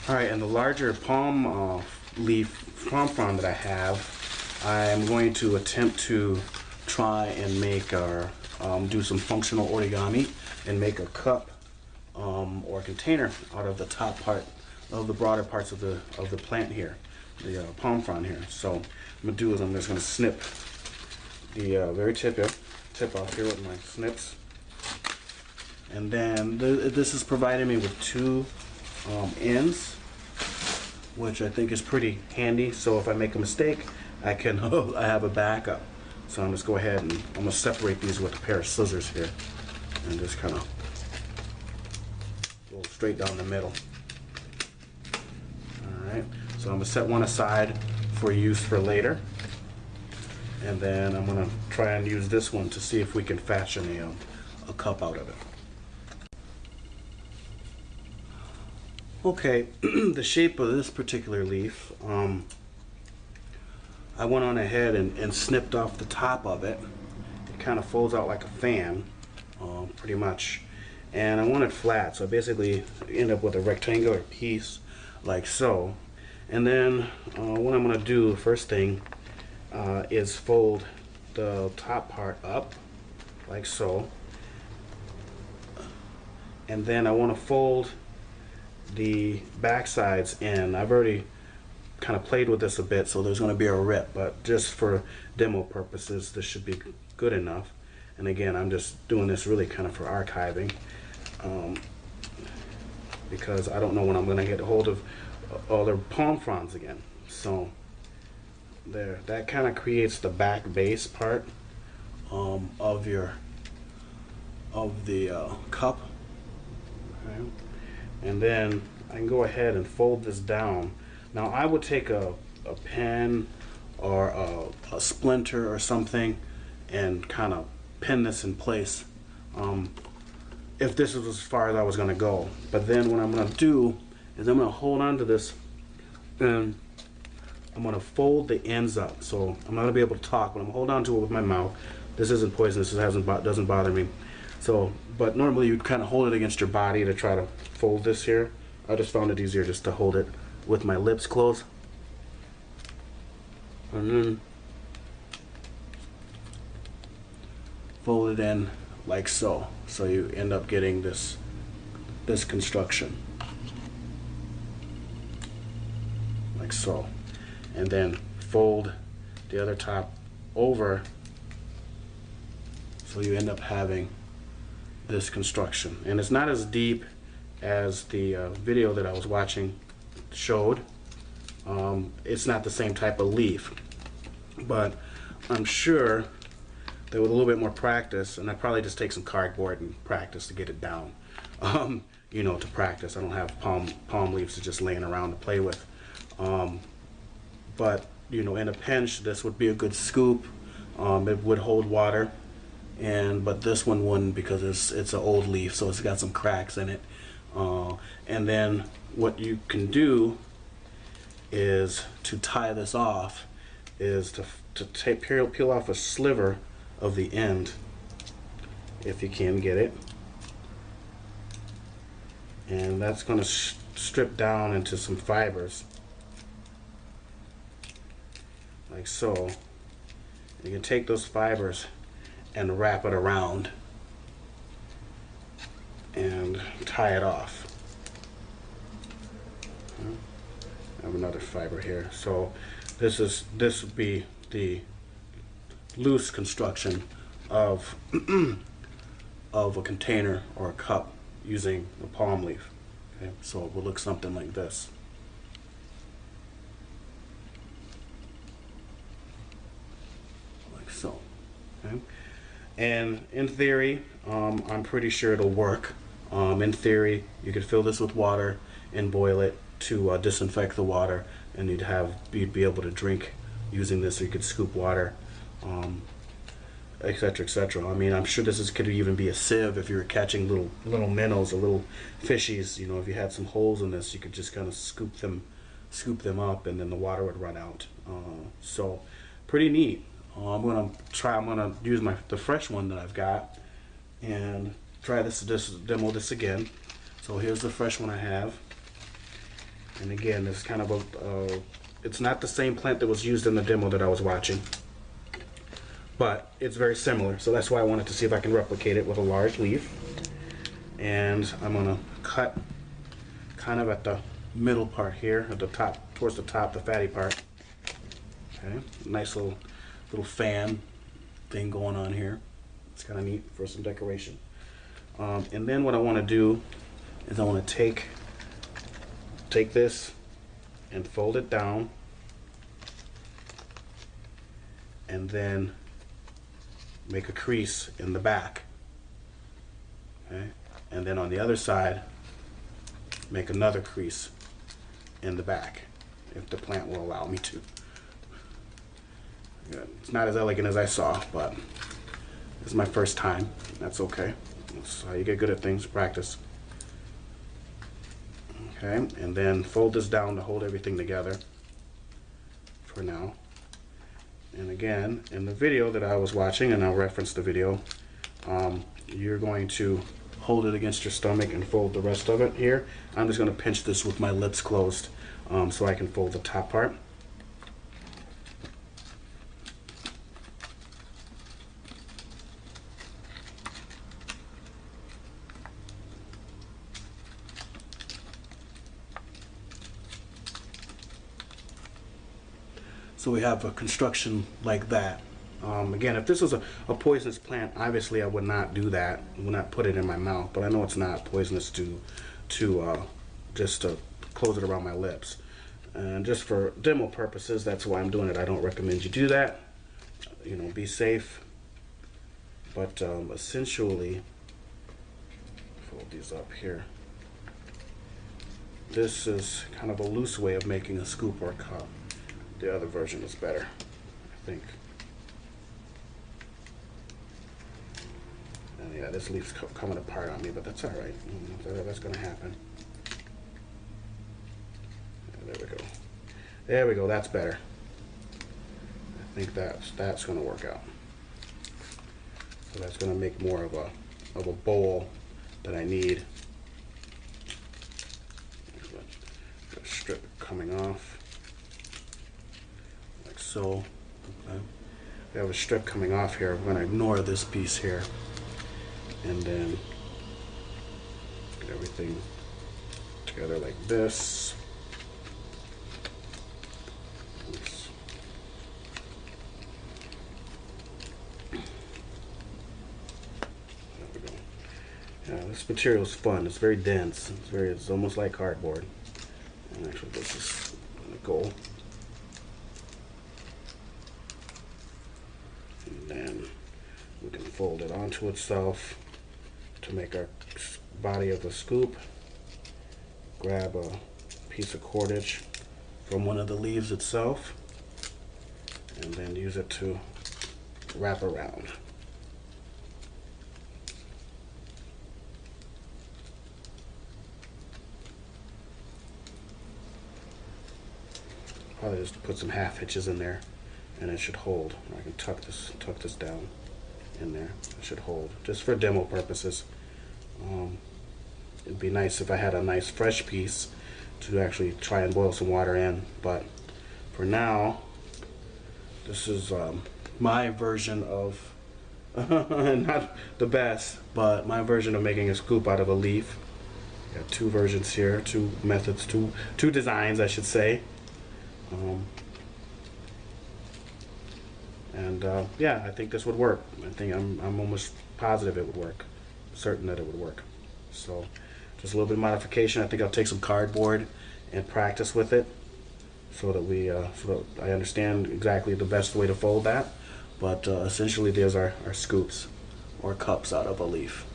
Alright, and the larger palm leaf palm frond that I have, I'm going to attempt to try and make our do some functional origami and make a cup or a container out of the top part of the broader parts of the plant here, the palm frond here. So what I'm gonna do is I'm just gonna snip the very tip off here with my snips, and then this is providing me with two ends, which I think is pretty handy. So if I make a mistake, I can I have a backup. So I'm just go ahead and I'm gonna separate these with a pair of scissors here, and just kind of go straight down the middle. All right. So I'm gonna set one aside for use for later, and then I'm gonna try and use this one to see if we can fashion a cup out of it. Okay, the shape of this particular leaf, I went on ahead and snipped off the top of it. It kind of folds out like a fan, pretty much. And I want it flat, so I basically end up with a rectangular piece like so. And then what I'm going to do, first thing, is fold the top part up like so. And then I want to fold the back sides in. I've already kind of played with this a bit, so there's going to be a rip, but just for demo purposes this should be good enough. And again, I'm just doing this really kind of for archiving, because I don't know when I'm going to get a hold of all the palm fronds again. So there, that kind of creates the back base part of the cup. Okay. And then I can go ahead and fold this down. Now I would take a pen or a splinter or something and kind of pin this in place, if this is as far as I was going to go. But then what I'm going to do is I'm going to hold on to this and I'm going to fold the ends up. So I'm not going to be able to talk, but I'm going to hold on to it with my mouth. This isn't poisonous, it doesn't bother me. So, but normally you'd kind of hold it against your body to try to fold this here. I just found it easier just to hold it with my lips closed. And then fold it in like so. So you end up getting this construction. Like so. And then fold the other top over, so you end up having this construction. And it's not as deep as the video that I was watching showed. It's not the same type of leaf, but I'm sure that with a little bit more practice, and I probably just take some cardboard and practice to get it down, you know, to practice. I don't have palm leaves just laying around to play with, but you know, in a pinch this would be a good scoop. It would hold water, but this one wouldn't, because it's an old leaf, so it's got some cracks in it. And then what you can do is to tie this off, is to peel off a sliver of the end, if you can get it, and that's going to strip down into some fibers like so. You can take those fibers and wrap it around and tie it off. I have another fiber here. So this would be the loose construction of of a container or a cup using a palm leaf. Okay, so it will look something like this. Like so. Okay. And in theory, I'm pretty sure it'll work. In theory, you could fill this with water and boil it to disinfect the water, and you'd be able to drink using this. Or you could scoop water, etc., etc. I mean, I'm sure could even be a sieve if you were catching little minnows or little fishies. You know, if you had some holes in this, you could just kind of scoop them up, and then the water would run out. So pretty neat. I'm gonna use the fresh one that I've got and try demo this again. So here's the fresh one I have, And again, it's kind of it's not the same plant that was used in the demo that I was watching, but it's very similar. So that's why I wanted to see if I can replicate it with a large leaf. And I'm gonna cut kind of at the middle part here, at the top, towards the top, the fatty part. Okay, nice little fan thing going on here. It's kind of neat for some decoration. And then what I want to do is I want to take this and fold it down, and then make a crease in the back. Okay, and then on the other side, make another crease in the back, if the plant will allow me to. It's not as elegant as I saw, but it's my first time. That's okay. That's how you get good at things, practice. Okay, and then fold this down to hold everything together for now. And again, in the video that I was watching, and I'll reference the video, you're going to hold it against your stomach and fold the rest of it here. I'm just going to pinch this with my lips closed so I can fold the top part. So we have a construction like that. Again, if this was a poisonous plant, obviously I would not do that. I would not put it in my mouth, but I know it's not poisonous to just to close it around my lips. And just for demo purposes, that's why I'm doing it. I don't recommend you do that. You know, be safe. But essentially, fold these up here. This is kind of a loose way of making a scoop or a cup. The other version is better, I think. And yeah, this leaf's coming apart on me, but that's all right. That's going to happen. There we go. There we go. That's better. I think that's going to work out. So that's going to make more of a bowl that I need. Got a strip coming off. So we have a strip coming off here. I'm going to ignore this piece here, and then get everything together like this. Oops. There we go. Yeah, this material is fun. It's very dense. It's almost like cardboard. And actually, this is going to go. Then we can fold it onto itself to make our body of the scoop. Grab a piece of cordage from one of the leaves itself, and then use it to wrap around. Probably just put some half hitches in there, and it should hold. I can tuck this down in there. It should hold, just for demo purposes. It'd be nice if I had a nice fresh piece to actually try and boil some water in, but for now, this is my version of, not the best, but my version of making a scoop out of a leaf. Got two versions here, two methods, two designs, I should say. Yeah, I think this would work. I'm almost positive it would work. Certain that it would work. So just a little bit of modification. I think I'll take some cardboard and practice with it so that I understand exactly the best way to fold that. But essentially, there's our scoops or cups out of a leaf.